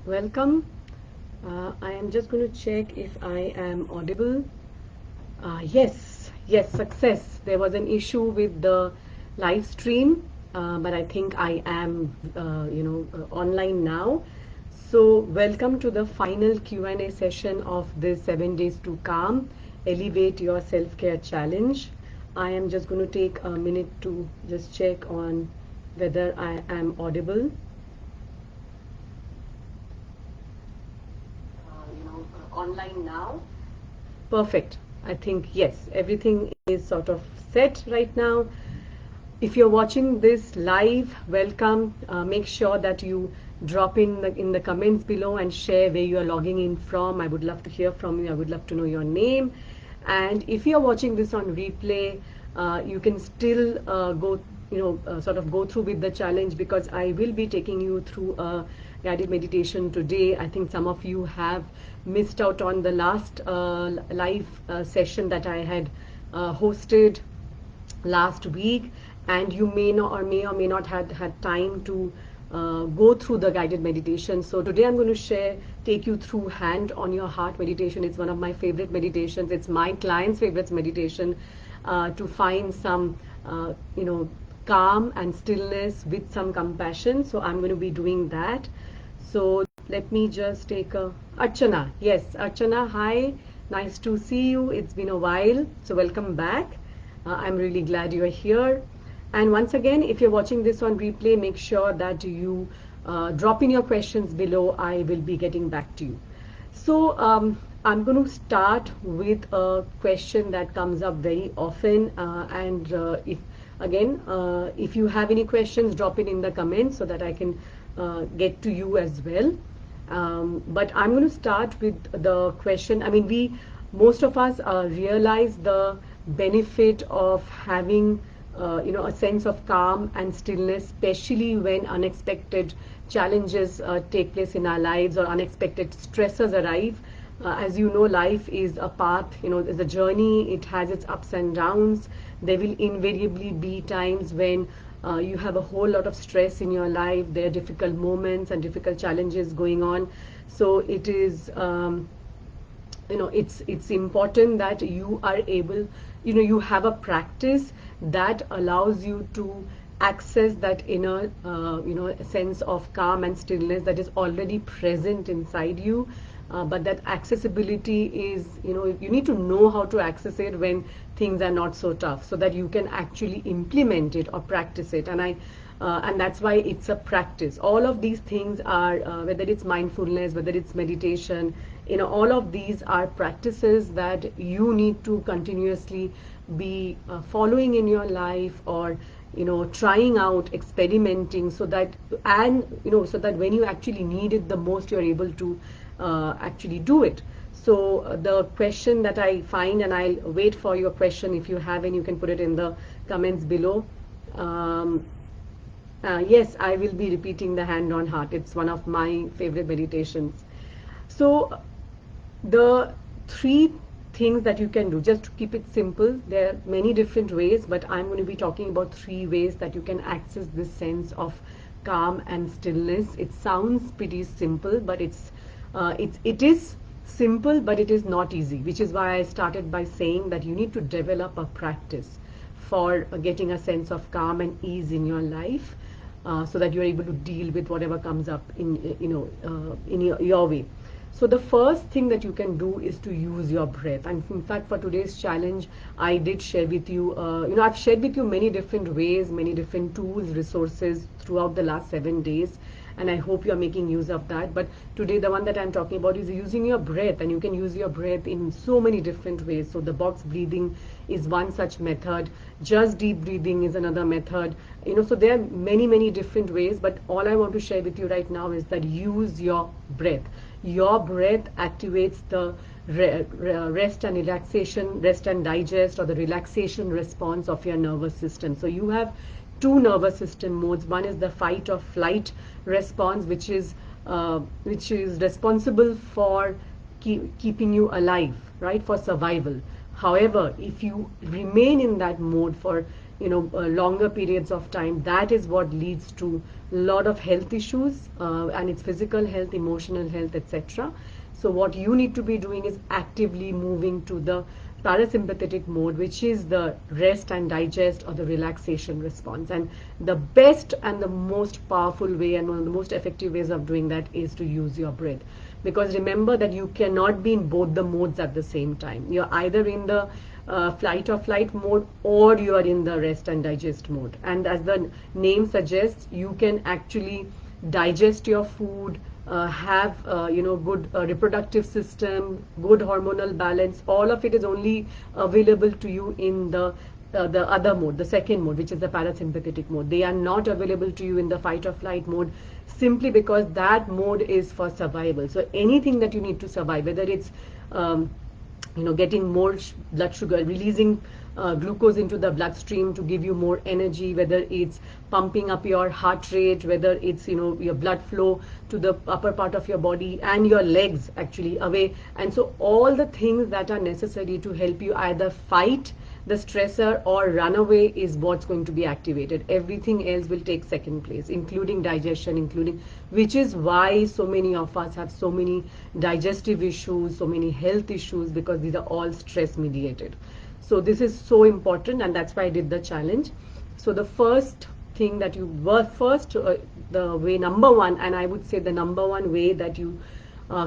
Welcome. I am just going to check if I am audible. Yes, success. There was an issue with the live stream, but I think I am, online now. So, welcome to the final Q&A session of this 7 Days to Calm, Elevate Your Self-Care Challenge. I am just going to take a minute to just check on whether I am audible. Online now. Perfect. I think yes, everything is sort of set right now. If you're watching this live, welcome. Make sure that you drop in the comments below and share where you are logging in from. I would love to hear from you. I would love to know your name. And if you're watching this on replay, you can still sort of go through with the challenge, because I will be taking you through a guided meditation today. I think some of you have missed out on the last live session that I had hosted last week, and you may or may not had time to go through the guided meditation. So today I'm going to take you through hand on your heart meditation. It's one of my favorite meditations. It's my client's favorite meditation, to find some calm and stillness with some compassion. So I'm going to be doing that. So let me just take a Archana. Yes, Archana, hi. Nice to see you. It's been a while. So welcome back. I'm really glad you are here. And once again, if you're watching this on replay, make sure that you drop in your questions below. I will be getting back to you. So I'm going to start with a question that comes up very often. If you have any questions, drop it in the comments so that I can get to you as well. But I'm going to start with the question. I mean, most of us realize the benefit of having a sense of calm and stillness, especially when unexpected challenges take place in our lives or unexpected stressors arrive. As you know, life is a path, it's a journey. It has its ups and downs. There will invariably be times when you have a whole lot of stress in your life. There are difficult moments and difficult challenges going on. So it is it's important that you are able, you have a practice that allows you to access that inner sense of calm and stillness that is already present inside you. But that accessibility is, you need to know how to access it when things are not so tough, so that you can actually implement it or practice it. And that's why it's a practice. All of these things are, whether it's mindfulness, whether it's meditation, all of these are practices that you need to continuously be following in your life, or trying out, experimenting, so that when you actually need it the most, you're able to actually do it. So the question that I find, and I'll wait for your question. If you have any, you can put it in the comments below. Yes, I will be repeating the hand on heart. It's one of my favorite meditations. So the three things that you can do, just to keep it simple, there are many different ways, but I'm going to be talking about 3 ways that you can access this sense of calm and stillness. It sounds pretty simple, but it is simple, but it is not easy, which is why I started by saying that you need to develop a practice for getting a sense of calm and ease in your life, so that you're able to deal with whatever comes up in your way. So the first thing that you can do is to use your breath. And in fact, for today's challenge, I did share with you, I've shared with you many different ways, many different tools, resources throughout the last 7 days. And I hope you're making use of that. But today, the one that I'm talking about is using your breath. And you can use your breath in so many different ways. So the box breathing is one such method. Just deep breathing is another method. So there are many, many different ways. But all I want to share with you right now is that use your breath. Your breath activates the rest and relaxation, rest and digest, or the relaxation response of your nervous system. So you have 2 nervous system modes. One is the fight or flight response, which is responsible for keeping you alive, right, for survival. However, if you remain in that mode for longer periods of time, that is what leads to a lot of health issues, and it's physical health, emotional health, etc. So what you need to be doing is actively moving to the parasympathetic mode, which is the rest and digest or the relaxation response. And the best and the most powerful way and one of the most effective ways of doing that is to use your breath. Because remember that you cannot be in both the modes at the same time. You're either in the flight or flight mode, or you are in the rest and digest mode. And as the name suggests, you can actually digest your food, have good reproductive system, good hormonal balance. All of it is only available to you in the other mode, the second mode, which is the parasympathetic mode. They are not available to you in the fight or flight mode, simply because that mode is for survival. So anything that you need to survive, whether it's getting more blood sugar, releasing glucose into the bloodstream to give you more energy, whether it's pumping up your heart rate, whether it's your blood flow to the upper part of your body and your legs actually away. And so all the things that are necessary to help you either fight the stressor or run away is what's going to be activated. Everything else will take second place, including digestion, which is why so many of us have so many digestive issues, so many health issues, because these are all stress mediated. So this is so important, and that's why I did the challenge. So the first thing that you were first, the way number one, and I would say the number one way that you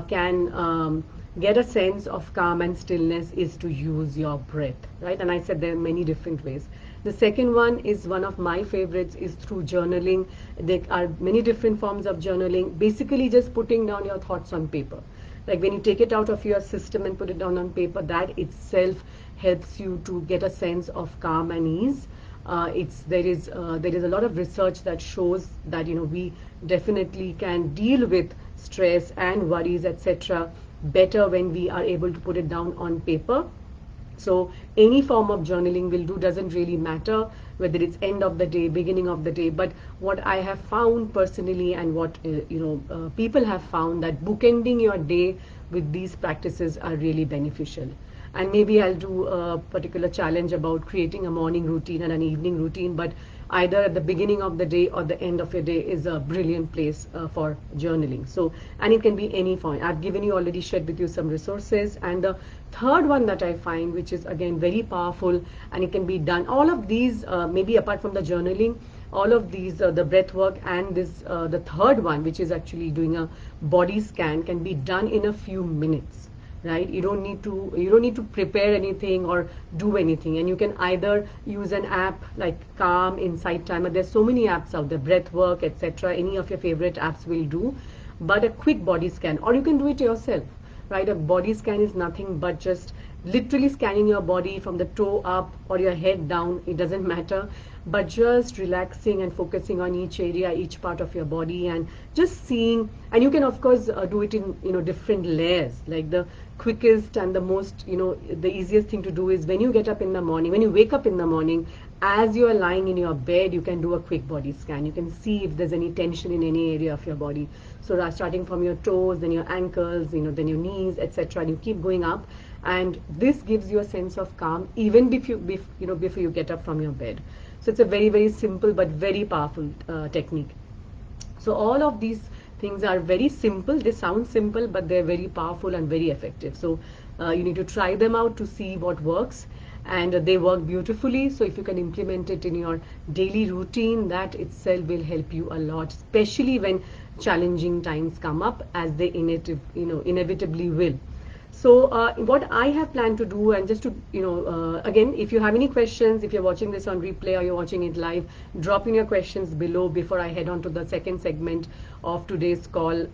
can get a sense of calm and stillness is to use your breath, right? And I said there are many different ways. The second one is one of my favorites, is through journaling. There are many different forms of journaling. Basically just putting down your thoughts on paper. Like when you take it out of your system and put it down on paper, that itself helps you to get a sense of calm and ease. There is a lot of research that shows that we definitely can deal with stress and worries, etc., better when we are able to put it down on paper. So any form of journaling will do, doesn't really matter whether it's end of the day, beginning of the day. But what I have found personally, and what people have found, that bookending your day with these practices are really beneficial. And maybe I'll do a particular challenge about creating a morning routine and an evening routine, but either at the beginning of the day or the end of your day is a brilliant place for journaling. So, and it can be any form. I've given you already, shared with you some resources. And the third one that I find, which is again very powerful, and it can be done, all of these, maybe apart from the journaling, all of these, the breath work and this, the third one, which is actually doing a body scan, can be done in a few minutes. Right? You don't need to prepare anything or do anything, and you can either use an app like Calm, Insight Timer. There's so many apps out there, breath work, etc. Any of your favorite apps will do, but a quick body scan, or you can do it yourself. Right? A body scan is nothing but just literally scanning your body from the toe up or your head down, it doesn't matter, but just relaxing and focusing on each area, each part of your body, and just seeing. And you can of course do it in different layers. Like the quickest and the most, the easiest thing to do is when you get up in the morning, when you wake up in the morning, as you are lying in your bed, you can do a quick body scan. You can see if there's any tension in any area of your body. So starting from your toes, then your ankles, then your knees, etc. And you keep going up, and this gives you a sense of calm even before you get up from your bed. So it's a very, very simple but very powerful technique. So all of these things are very simple. They sound simple, but they're very powerful and very effective. So you need to try them out to see what works, and they work beautifully. So if you can implement it in your daily routine, that itself will help you a lot, especially when challenging times come up, as they inevitably will. So what I have planned to do, and just to, again, if you have any questions, if you're watching this on replay or you're watching it live, drop in your questions below before I head on to the second segment of today's call,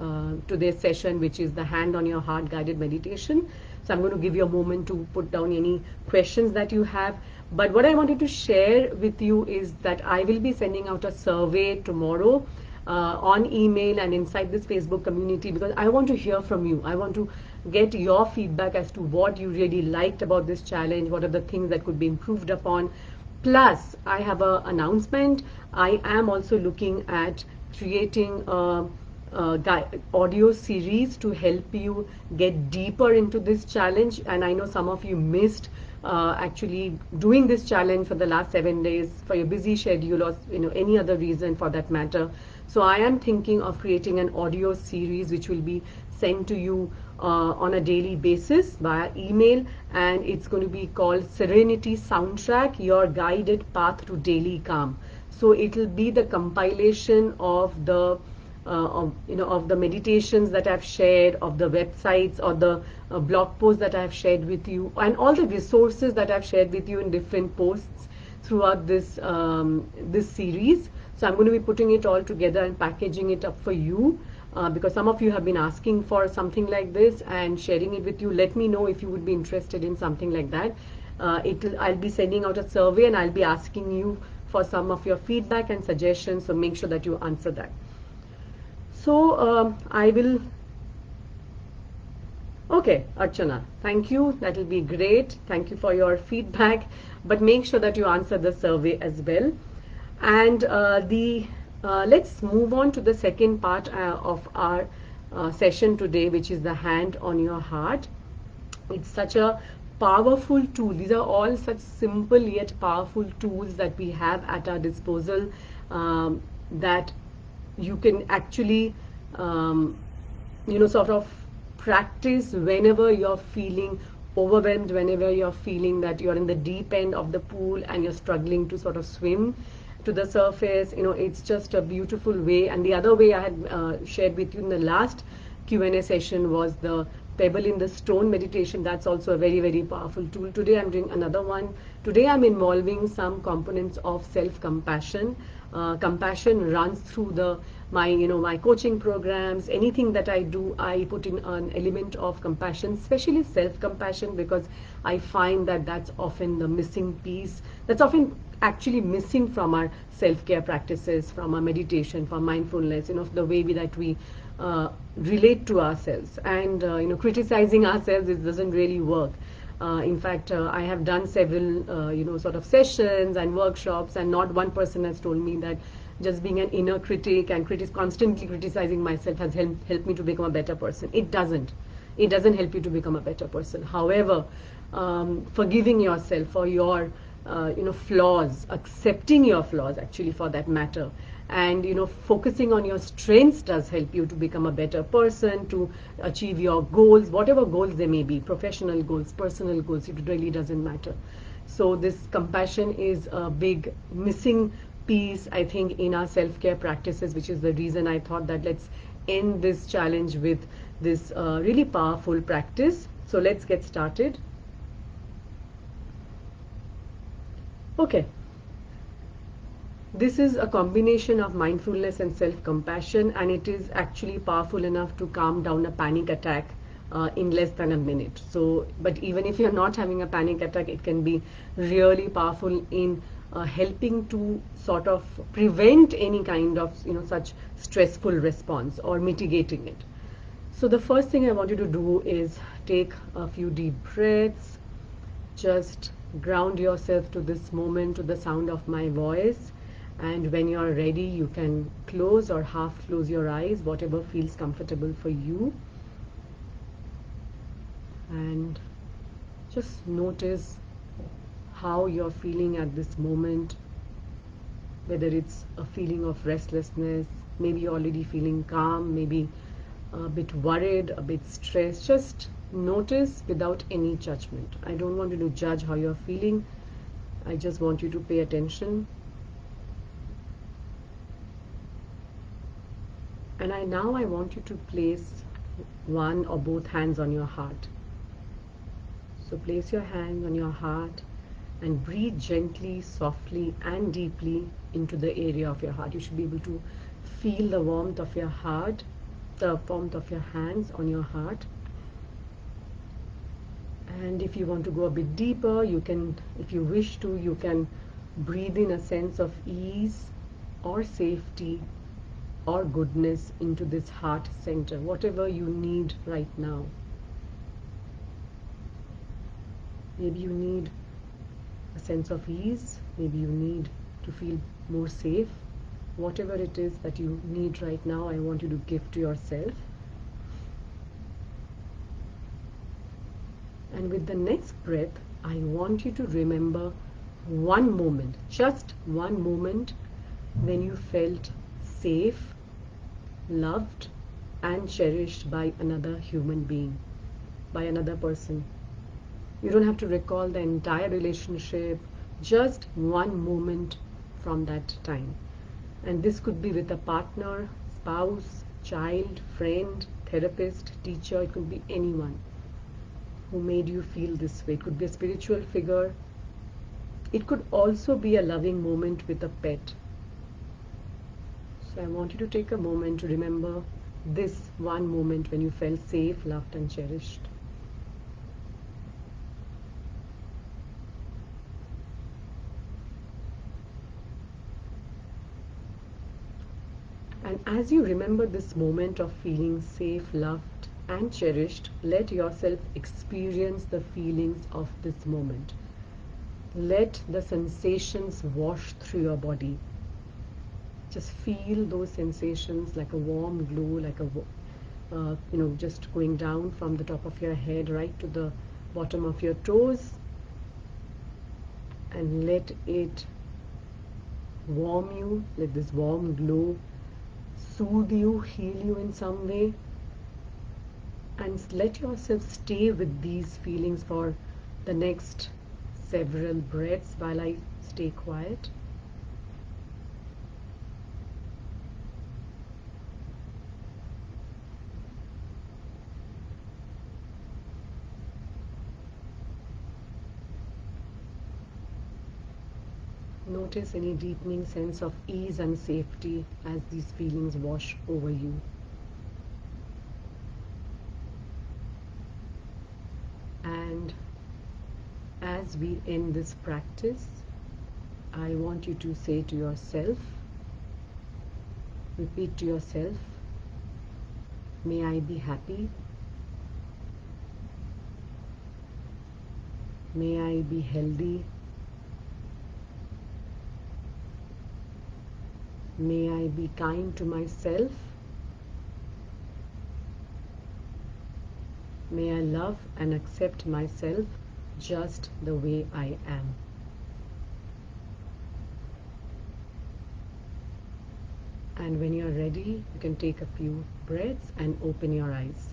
today's session, which is the hand on your heart guided meditation. So I'm going to give you a moment to put down any questions that you have. But what I wanted to share with you is that I will be sending out a survey tomorrow on email and inside this Facebook community, because I want to hear from you. I want to get your feedback as to what you really liked about this challenge, what are the things that could be improved upon. Plus, I have an announcement. I am also looking at creating a audio series to help you get deeper into this challenge. And I know some of you missed actually doing this challenge for the last 7 days for your busy schedule, or any other reason for that matter. So I am thinking of creating an audio series which will be sent to you on a daily basis via email, and it's going to be called Serenity Soundtrack, Your Guided Path to Daily Calm. So it'll be the compilation of the of the meditations that I've shared, of the websites or the blog posts that I've shared with you, and all the resources that I've shared with you in different posts throughout this series. So I'm going to be putting it all together and packaging it up for you, because some of you have been asking for something like this and sharing it with you. Let me know if you would be interested in something like that. I'll be sending out a survey and I'll be asking you for some of your feedback and suggestions. So make sure that you answer that. So I will. Okay, Archana, thank you. That will be great. Thank you for your feedback. But make sure that you answer the survey as well. And let's move on to the second part of our session today, which is the hand on your heart. It's such a powerful tool. These are all such simple yet powerful tools that we have at our disposal, that you can actually sort of practice whenever you're feeling overwhelmed, whenever you're feeling that you're in the deep end of the pool and you're struggling to sort of swim to the surface. It's just a beautiful way. And the other way I had shared with you in the last Q&A session was the pebble in the stone meditation. That's also a very, very powerful tool. Today I'm doing another one. Today I'm involving some components of self-compassion. Compassion runs through my coaching programs. Anything that I do, I put in an element of compassion, especially self-compassion, because I find that that's often the missing piece. That's often actually missing from our self-care practices, from our meditation, from mindfulness, the way that we relate to ourselves. And criticizing ourselves, it doesn't really work. In fact, I have done several sort of sessions and workshops, and not one person has told me that just being an inner critic and constantly criticizing myself has helped me to become a better person. It doesn't help you to become a better person. However, forgiving yourself for your flaws, accepting your flaws, actually, for that matter, and focusing on your strengths does help you to become a better person, to achieve your goals, whatever goals they may be, professional goals, personal goals. It really doesn't matter. So this compassion is a big missing piece, I think, in our self-care practices, which is the reason I thought that let's end this challenge with this really powerful practice. So let's get started. Okay. This is a combination of mindfulness and self-compassion, and it is actually powerful enough to calm down a panic attack in less than a minute. So, but even if you're not having a panic attack, it can be really powerful in helping to sort of prevent any kind of such stressful response or mitigating it. So the first thing I want you to do is take a few deep breaths. Just ground yourself to this moment, to the sound of my voice. And when you're ready, you can close or half close your eyes, whatever feels comfortable for you. And just notice how you're feeling at this moment, whether it's a feeling of restlessness, maybe you're already feeling calm, maybe a bit worried, a bit stressed. Just notice without any judgment. I don't want you to judge how you're feeling. I just want you to pay attention. And now I want you to place one or both hands on your heart. So place your hands on your heart and breathe gently, softly and deeply into the area of your heart. You should be able to feel the warmth of your heart, the warmth of your hands on your heart. And if you want to go a bit deeper, you can, if you wish to, you can breathe in a sense of ease or safety or goodness into this heart center, whatever you need right now. Maybe you need a sense of ease, maybe you need to feel more safe. Whatever it is that you need right now, I want you to give to yourself. And with the next breath, I want you to remember one moment, just one moment, when you felt safe, loved, and cherished by another human being, by another person. You don't have to recall the entire relationship, just one moment from that time. And this could be with a partner, spouse, child, friend, therapist, teacher, it could be anyone who made you feel this way. It could be a spiritual figure. It could also be a loving moment with a pet. So I want you to take a moment to remember this one moment when you felt safe, loved, and cherished. And as you remember this moment of feeling safe, loved, and cherished, let yourself experience the feelings of this moment. Let the sensations wash through your body. Just feel those sensations like a warm glow, like just going down from the top of your head right to the bottom of your toes, and let it warm you, let this warm glow soothe you, heal you in some way, and let yourself stay with these feelings for the next several breaths while I stay quiet. Notice any deepening sense of ease and safety as these feelings wash over you. And as we end this practice, I want you to say to yourself, repeat to yourself, may I be happy, may I be healthy, may I be kind to myself, may I love and accept myself just the way I am. And when you're ready, you can take a few breaths and open your eyes.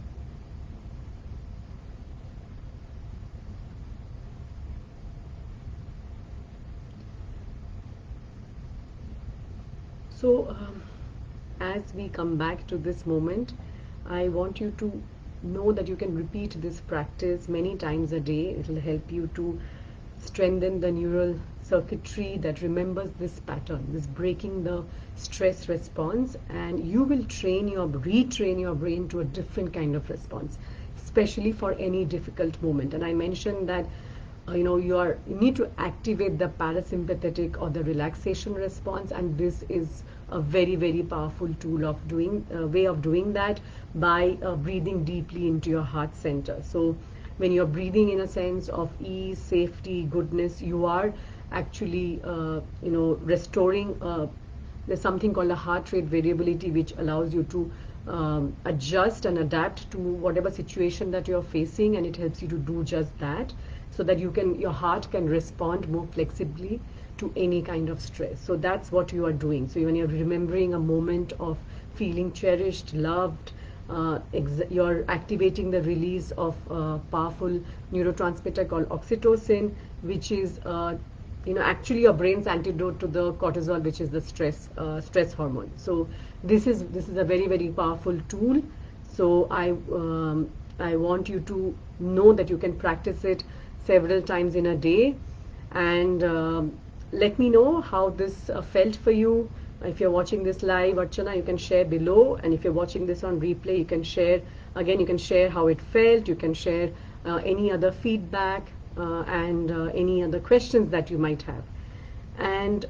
So, as we come back to this moment, I want you to know that you can repeat this practice many times a day. It will help you to strengthen the neural circuitry that remembers this pattern, this breaking the stress response, and you will retrain your brain to a different kind of response, especially for any difficult moment. And I mentioned that you need to activate the parasympathetic or the relaxation response, and this is a very, very powerful tool of doing way of doing that by breathing deeply into your heart center. So when you're breathing in a sense of ease, safety, goodness, you are actually restoring. There's something called a heart rate variability, which allows you to adjust and adapt to whatever situation that you're facing, and it helps you to do just that, so that your heart can respond more flexibly to any kind of stress. So that's what you are doing. So when you're remembering a moment of feeling cherished, loved, you're activating the release of powerful neurotransmitter called oxytocin, which is actually your brain's antidote to the cortisol, which is the stress hormone. So this is a very, very powerful tool. So I want you to know that you can practice it several times in a day, and let me know how this felt for you. If you're watching this live, Archana, you can share below, and if you're watching this on replay, you can share again. You can share how it felt. You can share any other feedback and any other questions that you might have. And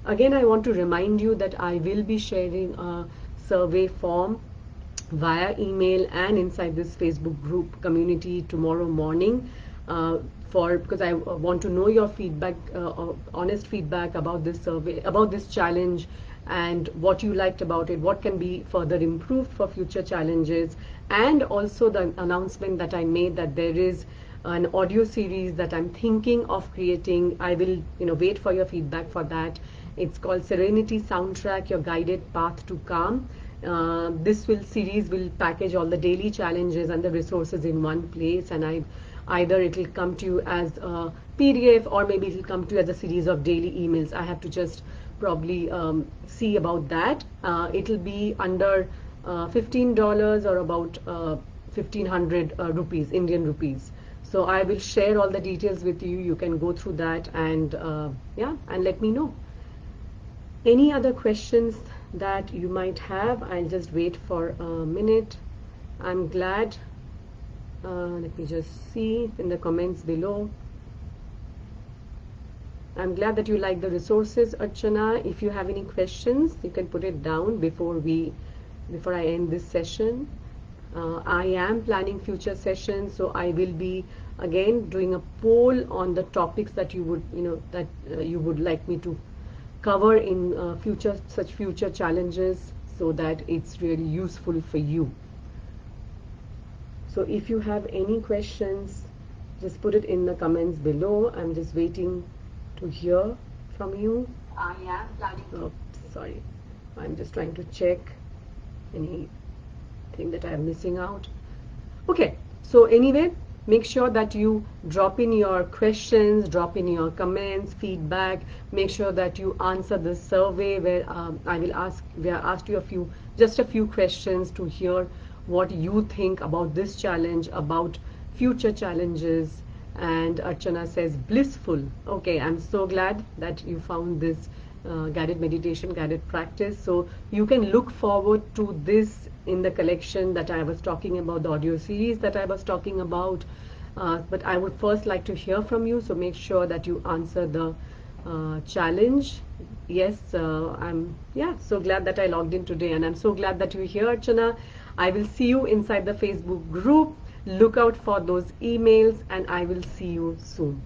again, I want to remind you that I will be sharing a survey form via email and inside this Facebook group community tomorrow morning, because I want to know your feedback, honest feedback about this survey, about this challenge, and what you liked about it, what can be further improved for future challenges, and also the announcement that I made that there is an audio series that I'm thinking of creating. I will, wait for your feedback for that. It's called Serenity Soundtrack, Your Guided Path to Calm. This will series will package all the daily challenges and the resources in one place, and either it will come to you as a PDF, or maybe it will come to you as a series of daily emails. I have to just probably see about that. It'll be under $15 or about 1500 rupees, Indian rupees. So I will share all the details with you. You can go through that, and yeah, and let me know. Any other questions that you might have? I'll just wait for a minute. I'm glad. Let me just see in the comments below. I'm glad that you like the resources, Archana. If you have any questions, you can put it down before I end this session. I am planning future sessions, so I will be again doing a poll on the topics that you would like me to cover in future challenges, so that it's really useful for you. So if you have any questions, just put it in the comments below. I'm just waiting to hear from you. I am planning. Oh, sorry. I'm just trying to check anything that I'm missing out. Okay. So anyway, make sure that you drop in your questions, drop in your comments, feedback. Make sure that you answer the survey where we are asked you just a few questions to hear what you think about this challenge, about future challenges. And Archana says blissful. Okay, I'm so glad that you found this guided meditation, guided practice. So you can look forward to this in the collection that I was talking about, the audio series that I was talking about. But I would first like to hear from you. So make sure that you answer the challenge. Yes, I'm so glad that I logged in today, and I'm so glad that you're here, Archana. I will see you inside the Facebook group. Look out for those emails, and I will see you soon.